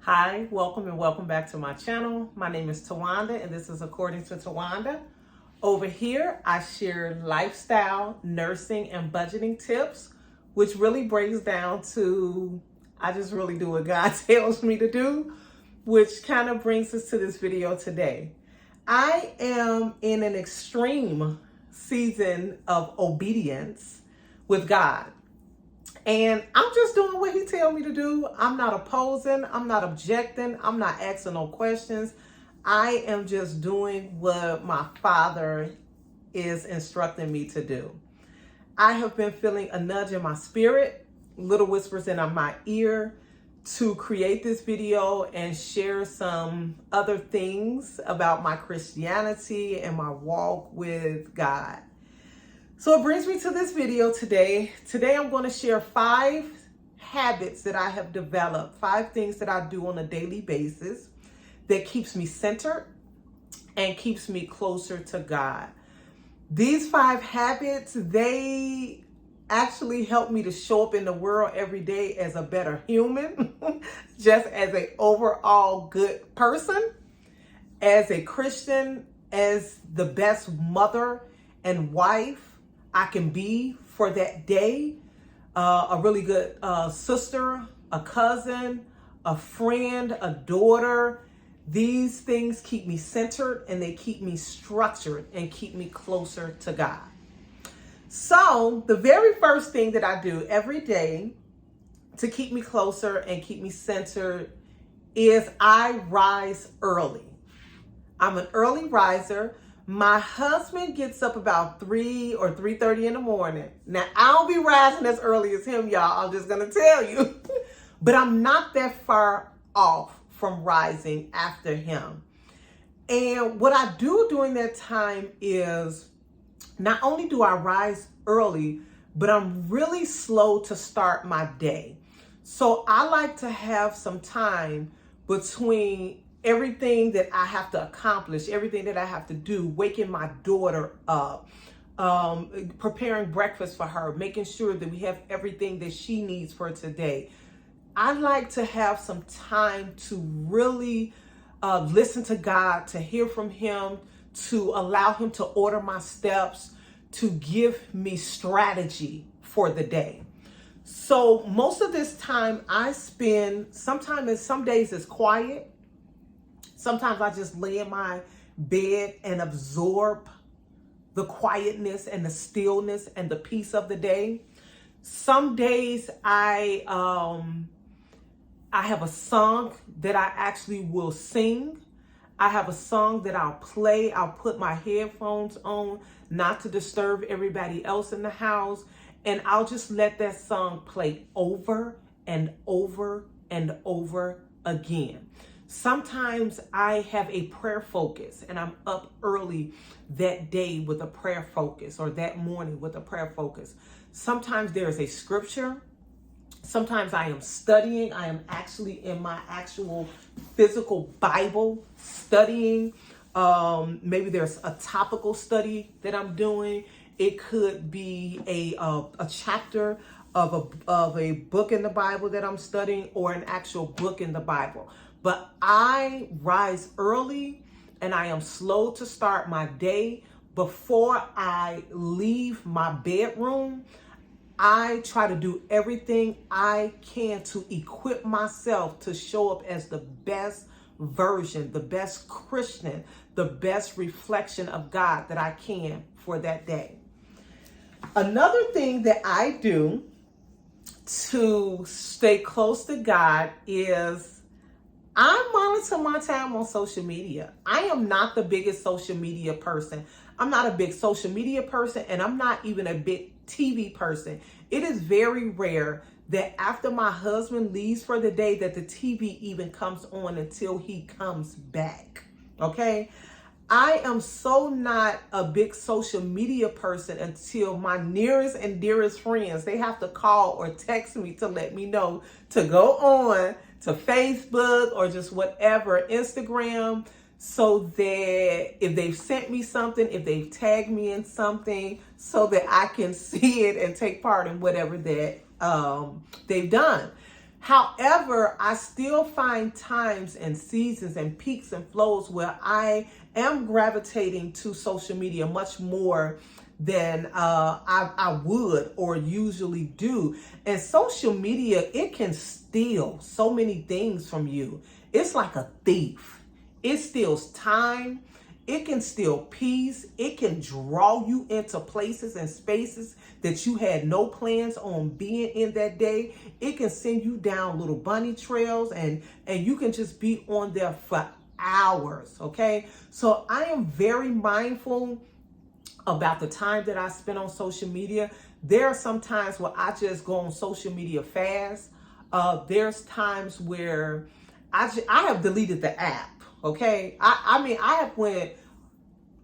Hi, welcome and welcome back to my channel. My name is Tawanda and this is According to Tawanda. Over here, I share lifestyle, nursing, and budgeting tips, which really breaks down to I just really do what God tells me to do, which kind of brings us to this video today. I am in an extreme season of obedience with God. And I'm just doing what he tells me to do. I'm not opposing. I'm not objecting. I'm not asking no questions. I am just doing what my Father is instructing me to do. I have been feeling a nudge in my spirit, little whispers in my ear, to create this video and share some other things about my Christianity and my walk with God. So it brings me to this video today. Today I'm going to share 5 habits that I have developed, 5 things that I do on a daily basis that keeps me centered and keeps me closer to God. These 5 habits, they actually help me to show up in the world every day as a better human, just as an overall good person, as a Christian, as the best mother and wife I can be for that day, a really good sister, a cousin, a friend, a daughter. These things keep me centered and they keep me structured and keep me closer to God. So the very first thing that I do every day to keep me closer and keep me centered is I rise early. I'm an early riser. My husband gets up about 3 or 3:30 in the morning. Now, I don't be rising as early as him, y'all. I'm just going to tell you. But I'm not that far off from rising after him. And what I do during that time is not only do I rise early, but I'm really slow to start my day. So I like to have some time between everything that I have to accomplish, everything that I have to do, waking my daughter up, preparing breakfast for her, making sure that we have everything that she needs for today. I like to have some time to really listen to God, to hear from him, to allow him to order my steps, to give me strategy for the day. So most of this time I spend, sometimes some days it's quiet. Sometimes I just lay in my bed and absorb the quietness and the stillness and the peace of the day. Some days I have a song that I actually will sing. I have a song that I'll play. I'll put my headphones on, not to disturb everybody else in the house. And I'll just let that song play over and over and over again. Sometimes I have a prayer focus and I'm up early that day with a prayer focus, or that morning with a prayer focus. Sometimes there is a scripture. Sometimes I am studying. I am actually in my actual physical Bible studying. Maybe there's a topical study that I'm doing. It could be a chapter of a book in the Bible that I'm studying, or an actual book in the Bible. But I rise early and I am slow to start my day. Before I leave my bedroom, I try to do everything I can to equip myself to show up as the best version, the best Christian, the best reflection of God that I can for that day. Another thing that I do to stay close to God is I monitor my time on social media. I am not the biggest social media person. I'm not a big social media person, and I'm not even a big TV person. It is very rare that after my husband leaves for the day that the TV even comes on until he comes back. Okay? I am so not a big social media person until my nearest and dearest friends, they have to call or text me to let me know to go on to Facebook or just whatever, Instagram, so that if they've sent me something, if they've tagged me in something, so that I can see it and take part in whatever that they've done. However, I still find times and seasons and peaks and flows where I am gravitating to social media much more than I would or usually do. And social media, it can steal so many things from you. It's like a thief. It steals time. It can steal peace. It can draw you into places and spaces that you had no plans on being in that day. It can send you down little bunny trails, and you can just be on there for hours, okay? So I am very mindful about the time that I spend on social media. There are some times where I just go on social media fast. There's times where I have deleted the app. Okay, I mean, I have went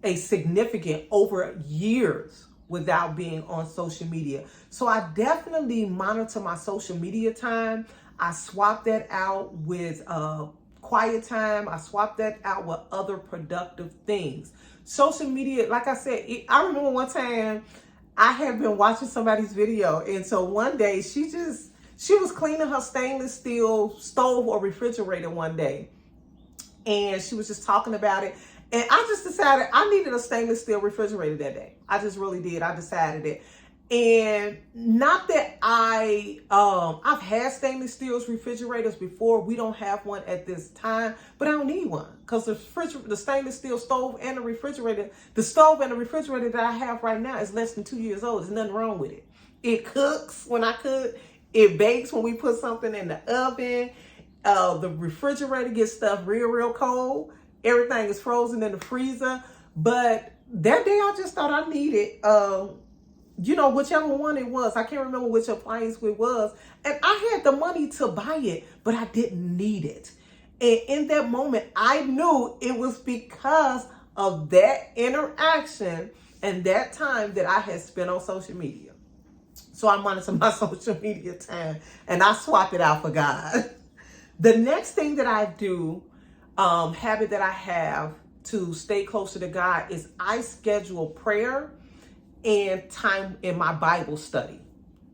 a significant over years without being on social media. So I definitely monitor my social media time. I swap that out with quiet time. I swap that out with other productive things. Social media, like I said, I remember one time I had been watching somebody's video, and so one day she was cleaning her stainless steel stove or refrigerator one day, and she was just talking about it. And I just decided I needed a stainless steel refrigerator that day. I just really did. I decided it. And not that I've had stainless steel refrigerators before. We don't have one at this time, but I don't need one because the stainless steel stove and the stove and the refrigerator that I have right now is less than 2 years old. There's nothing wrong with it. It cooks when I cook. It bakes when we put something in the oven. The refrigerator gets stuff real cold. Everything is frozen in the freezer. But that day I just thought I needed, whichever one it was. I can't remember which appliance it was. And I had the money to buy it, but I didn't need it. And in that moment, I knew it was because of that interaction and that time that I had spent on social media. So I monitor my social media time and I swap it out for God. The next thing that I do, habit that I have to stay closer to God, is I schedule prayer and time in my Bible study.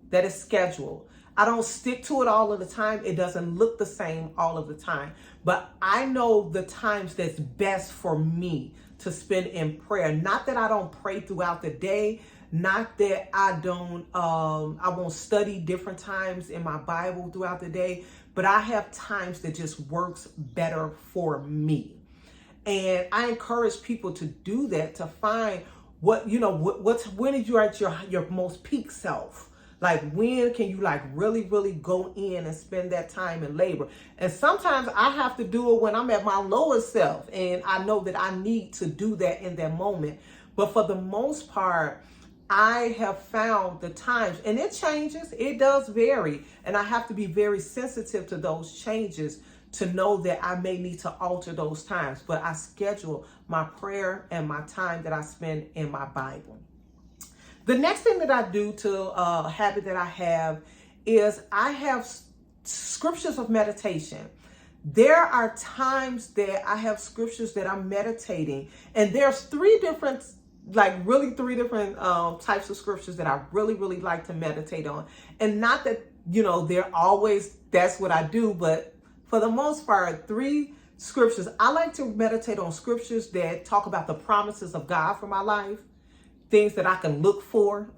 That is scheduled. I don't stick to it all of the time. It doesn't look the same all of the time. But I know the times that's best for me to spend in prayer. Not that I don't pray throughout the day. Not that I won't study different times in my Bible throughout the day. But I have times that just works better for me. And I encourage people to do that, to find when did you at your most peak self? Like, when can you really go in and spend that time and labor? And sometimes I have to do it when I'm at my lowest self, and I know that I need to do that in that moment. But for the most part, I have found the times, and it changes, it does vary, and I have to be very sensitive to those changes to know that I may need to alter those times. But I schedule my prayer and my time that I spend in my Bible. The next thing that I do to habit that I have is I have scriptures of meditation. There are times that I have scriptures that I'm meditating, and there's three different types of scriptures that I really like to meditate on. And not that, they're always, that's what I do, but for the most part, three scriptures. I like to meditate on scriptures that talk about the promises of God for my life, things that I can look for,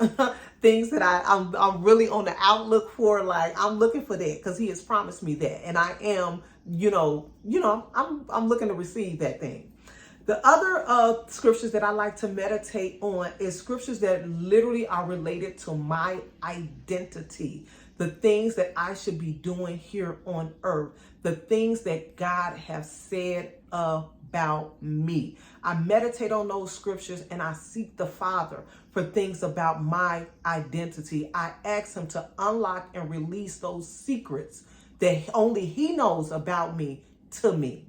things that I'm really on the outlook for. Like, I'm looking for that because He has promised me that, and I am, I'm looking to receive that thing. The other scriptures that I like to meditate on is scriptures that literally are related to my identity, the things that I should be doing here on earth, the things that God has said about me. I meditate on those scriptures and I seek the Father for things about my identity. I ask Him to unlock and release those secrets that only He knows about me to me.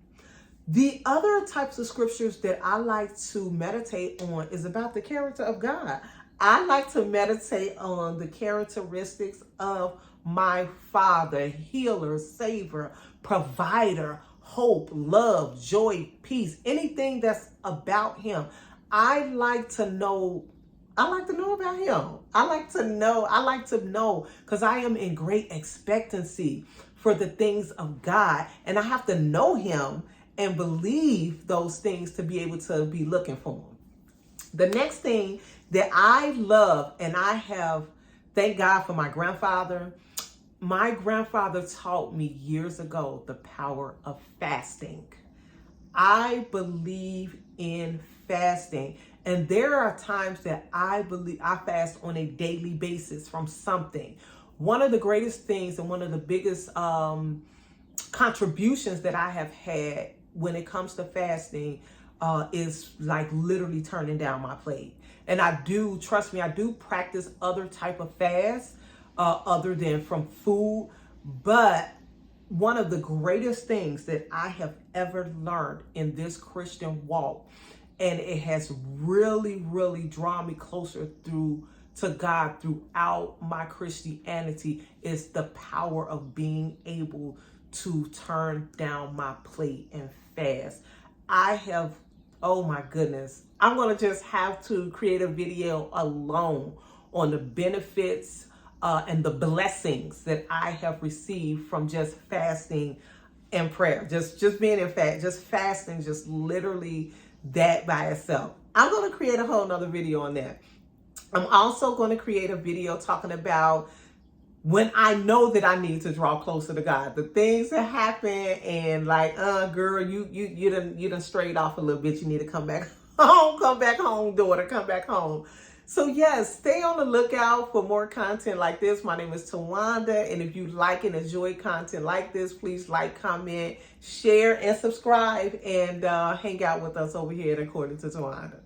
The other types of scriptures that I like to meditate on is about the character of God. I like to meditate on the characteristics of my Father, healer, savior, provider, hope, love, joy, peace, anything that's about Him. I like to know about Him. I like to know because I am in great expectancy for the things of God. And I have to know him and believe those things to be able to be looking for him. The next thing that I love, and I have, thank God for my grandfather. My grandfather taught me years ago the power of fasting. I believe in fasting. And there are times that I believe I fast on a daily basis from something. One of the greatest things and one of the biggest contributions that I have had when it comes to fasting is like literally turning down my plate. And I do, trust me, I do practice other type of fasts other than from food. But one of the greatest things that I have ever learned in this Christian walk, and it has really, really drawn me closer to God throughout my Christianity, is the power of being able to turn down my plate and fast. I have, oh my goodness, I'm going to just have to create a video alone on the benefits and the blessings that I have received from just fasting and prayer. Just being in fast, just fasting, just literally that by itself. I'm going to create a whole nother video on that. I'm also going to create a video talking about when I know that I need to draw closer to God, the things that happen and like, girl, you done strayed off a little bit. You need to come back home, daughter, come back home. So yes, stay on the lookout for more content like this. My name is Tawanda, and if you like and enjoy content like this, please like, comment, share, and subscribe, and hang out with us over here at According to Tawanda.